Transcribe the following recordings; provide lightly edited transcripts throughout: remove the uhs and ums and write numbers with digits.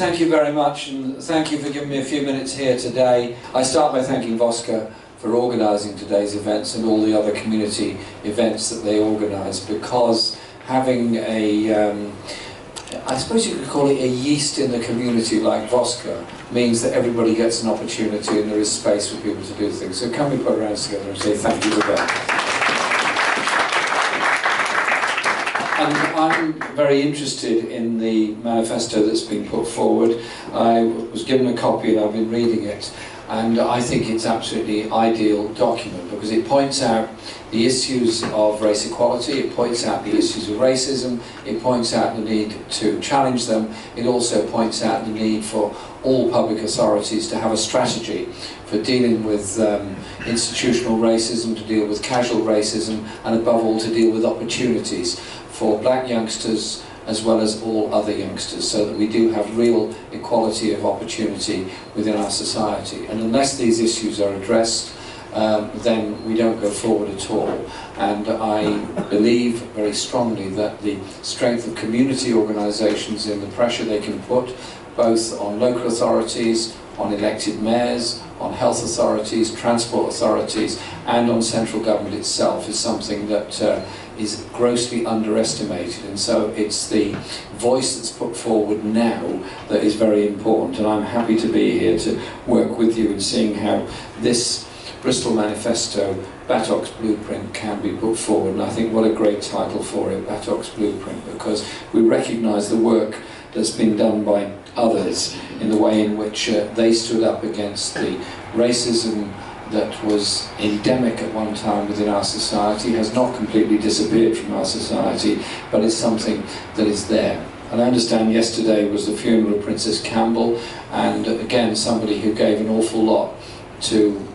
Thank you very much, and thank you for giving me a few minutes here today. I start by thanking Vosca for organising today's events and all the other community events that they organise, because having a, I suppose you could call it a yeast in the community like Vosca, means that everybody gets an opportunity and there is space for people to do things. So can we put our hands together and say thank you for that? And I'm very interested in the manifesto that's been put forward. I was given a copy and I've been reading it, and I think it's absolutely ideal document because it points out the issues of race equality, it points out the issues of racism, it points out the need to challenge them, it also points out the need for all public authorities to have a strategy for dealing with institutional racism, to deal with casual racism, and above all to deal with opportunities for black youngsters as well as all other youngsters, so that we do have real equality of opportunity within our society. And unless these issues are addressed, then we don't go forward at all. And I believe very strongly that the strength of community organisations and the pressure they can put both on local authorities, on elected mayors, on health authorities, transport authorities, and on central government itself is something that is grossly underestimated. And so it's the voice that's put forward now that is very important. And I'm happy to be here to work with you in seeing how this Bristol Manifesto, Batok's Blueprint, can be put forward. And I think what a great title for it, Batok's Blueprint, because we recognise the work that's been done by others in the way in which they stood up against the racism that was endemic at one time within our society, has not completely disappeared from our society, but is something that is there. And I understand yesterday was the funeral of Princess Campbell, and again somebody who gave an awful lot to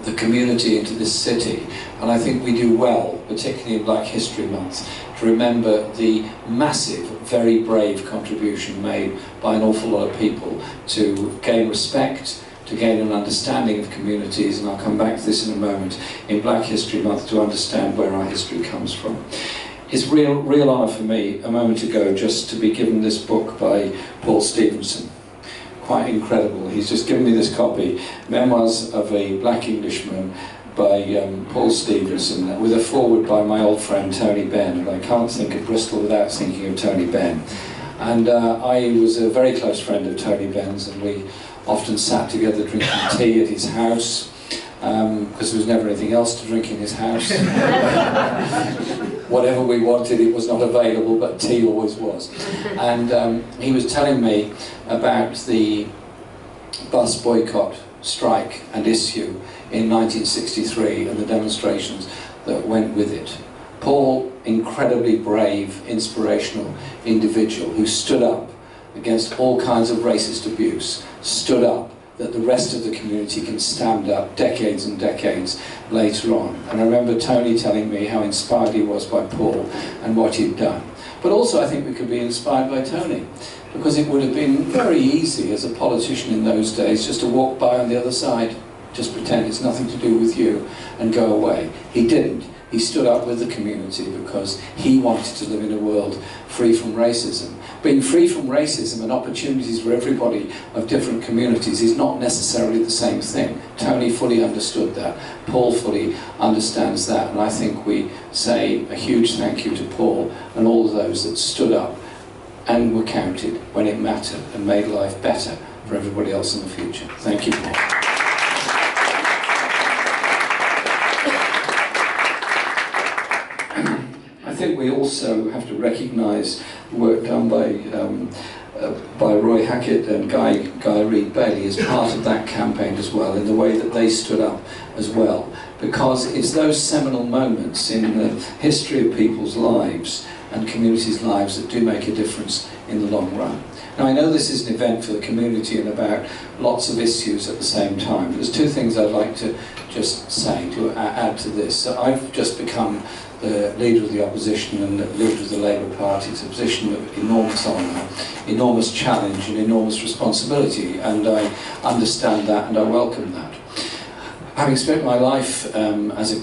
the community and to this city. And I think we do well, particularly in Black History Month, to remember the massive, very brave contribution made by an awful lot of people to gain respect, to gain an understanding of communities, and I'll come back to this in a moment, in Black History Month, to understand where our history comes from. It's real honour for me, a moment ago, just to be given this book by Paul Stevenson. Quite incredible. He's just given me this copy, Memoirs of a Black Englishman, by Paul Stevenson, with a foreword by my old friend Tony Benn. And I can't think of Bristol without thinking of Tony Benn. And I was a very close friend of Tony Benn's, and we often sat together drinking tea at his house, because there was never anything else to drink in his house. Whatever we wanted, it was not available, but tea always was. And he was telling me about the bus boycott, strike and issue in 1963 and the demonstrations that went with it. Paul, incredibly brave, inspirational individual who stood up against all kinds of racist abuse, stood up that the rest of the community can stand up decades and decades later on. And I remember Tony telling me how inspired he was by Paul and what he'd done. But also I think we could be inspired by Tony, because it would have been very easy as a politician in those days just to walk by on the other side, just pretend it's nothing to do with you and go away. He didn't. He stood up with the community because he wanted to live in a world free from racism. Being free from racism and opportunities for everybody of different communities is not necessarily the same thing. Tony fully understood that. Paul fully understands that. And I think we say a huge thank you to Paul and all of those that stood up and were counted when it mattered and made life better for everybody else in the future. Thank you, Paul. I think we also have to recognise the work done by Roy Hackett and Guy Reed Bailey as part of that campaign as well, in the way that they stood up as well, because it's those seminal moments in the history of people's lives and communities' lives that do make a difference in the long run. Now, I know this is an event for the community and about lots of issues at the same time, but there's two things I'd like to just say to add to this. So I've just become the leader of the opposition and the leader of the Labour Party. It's a position of enormous honour, enormous challenge and enormous responsibility, and I understand that and I welcome that. Having spent my life as a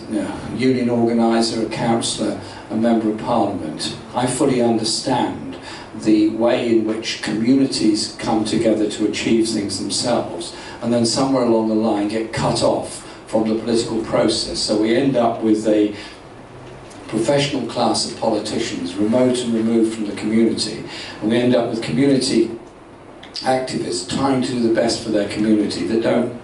union organiser, a councillor, a member of Parliament, I fully understand the way in which communities come together to achieve things themselves, and then somewhere along the line get cut off from the political process. So we end up with a professional class of politicians, remote and removed from the community, and we end up with community activists trying to do the best for their community that don't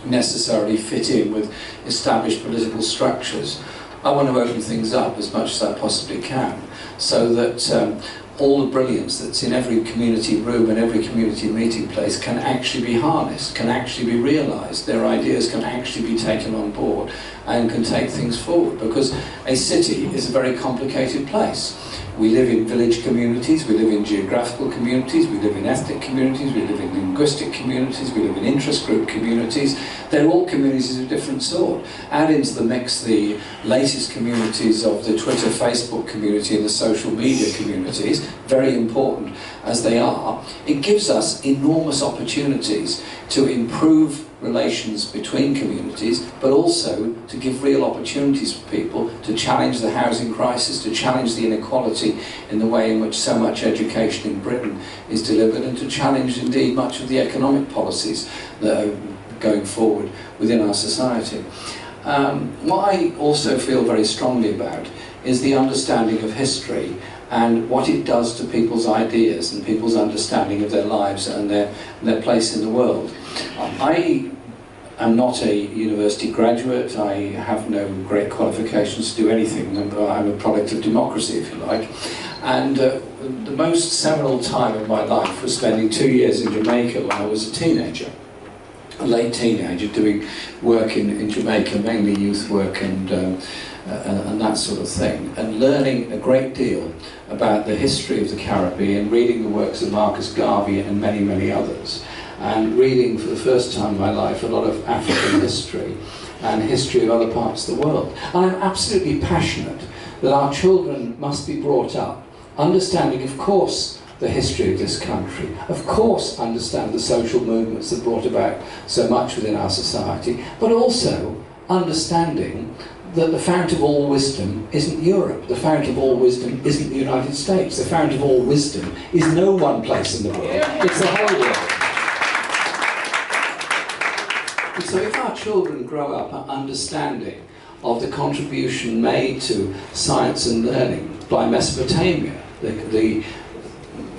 necessarily fit in with established political structures. I want to open things up as much as I possibly can, so that all the brilliance that's in every community room and every community meeting place can actually be harnessed, can actually be realised. Their ideas can actually be taken on board and can take things forward, because a city is a very complicated place. We live in village communities, we live in geographical communities, we live in ethnic communities, we live in linguistic communities, we live in interest group communities. They're all communities of different sort. Add into the mix the latest communities of the Twitter, Facebook community and the social media communities, very important as they are. It gives us enormous opportunities to improve relations between communities, but also to give real opportunities for people to challenge the housing crisis, to challenge the inequality in the way in which so much education in Britain is delivered, and to challenge indeed much of the economic policies that are going forward within our society. What I also feel very strongly about is the understanding of history and what it does to people's ideas and people's understanding of their lives and their place in the world. I am not a university graduate, I have no great qualifications to do anything, I'm a product of democracy, if you like. And the most seminal time of my life was spending 2 years in Jamaica when I was a teenager. A late teenager, doing work in Jamaica, mainly youth work and that sort of thing, and learning a great deal about the history of the Caribbean, reading the works of Marcus Garvey and many, many others, and reading for the first time in my life a lot of African history and history of other parts of the world. And I'm absolutely passionate that our children must be brought up understanding, of course, the history of this country, of course understand the social movements that brought about so much within our society, but also understanding that the fount of all wisdom isn't Europe, the fount of all wisdom isn't the United States, the fount of all wisdom is no one place in the world, it's the whole world. And so if our children grow up understanding of the contribution made to science and learning by Mesopotamia, the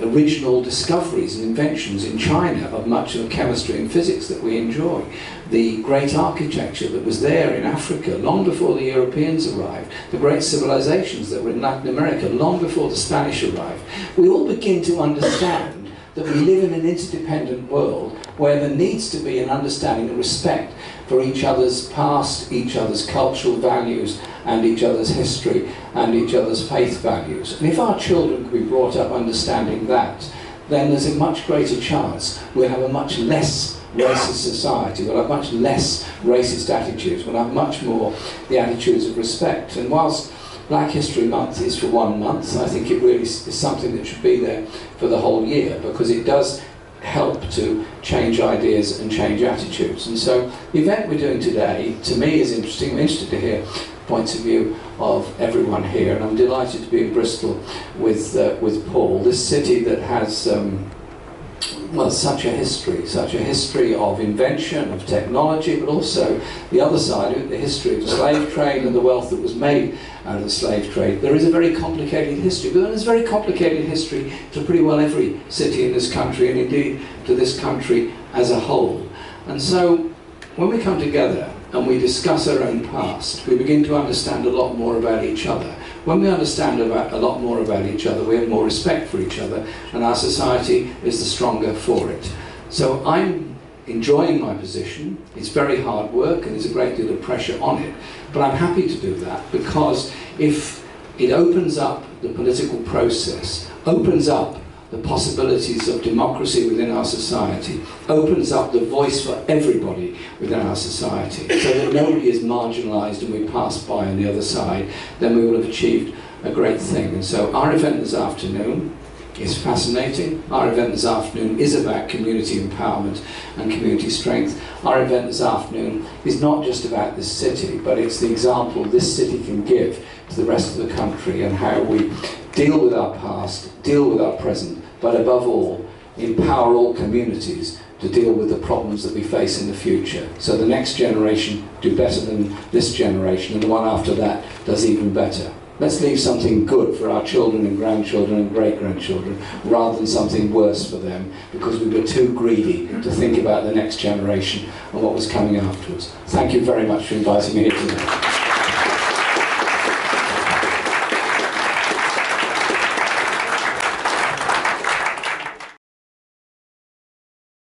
original discoveries and inventions in China of much of the chemistry and physics that we enjoy, the great architecture that was there in Africa long before the Europeans arrived, the great civilizations that were in Latin America long before the Spanish arrived, we all begin to understand that we live in an interdependent world where there needs to be an understanding and respect for each other's past, each other's cultural values, and each other's history, and each other's faith values. And if our children can be brought up understanding that, then there's a much greater chance we'll have a much less racist society, we'll have much less racist attitudes, we'll have much more the attitudes of respect. And whilst Black History Month is for 1 month, I think it really is something that should be there for the whole year, because it does help to change ideas and change attitudes. And so the event we're doing today, to me, is interesting. I'm interested to hear points of view of everyone here, and I'm delighted to be in Bristol with Paul, this city that has well, such a history of invention, of technology, but also the other side of it, the history of the slave trade and the wealth that was made out of the slave trade. There is a very complicated history, but there's a very complicated history to pretty well every city in this country, and indeed to this country as a whole. And so when we come together and we discuss our own past, we begin to understand a lot more about each other. When we understand a lot more about each other, we have more respect for each other, and our society is the stronger for it. So I'm enjoying my position. It's very hard work and there's a great deal of pressure on it, but I'm happy to do that, because if it opens up the political process, opens up the possibilities of democracy within our society, opens up the voice for everybody within our society, so that nobody is marginalised and we pass by on the other side, then we will have achieved a great thing. And so our event this afternoon is fascinating. Our event this afternoon is about community empowerment and community strength. Our event this afternoon is not just about this city, but it's the example this city can give to the rest of the country, and how we deal with our past, deal with our present, but above all, empower all communities to deal with the problems that we face in the future. So the next generation do better than this generation, and the one after that does even better. Let's leave something good for our children and grandchildren and great-grandchildren, rather than something worse for them, because we were too greedy to think about the next generation and what was coming afterwards. Thank you very much for inviting me here today.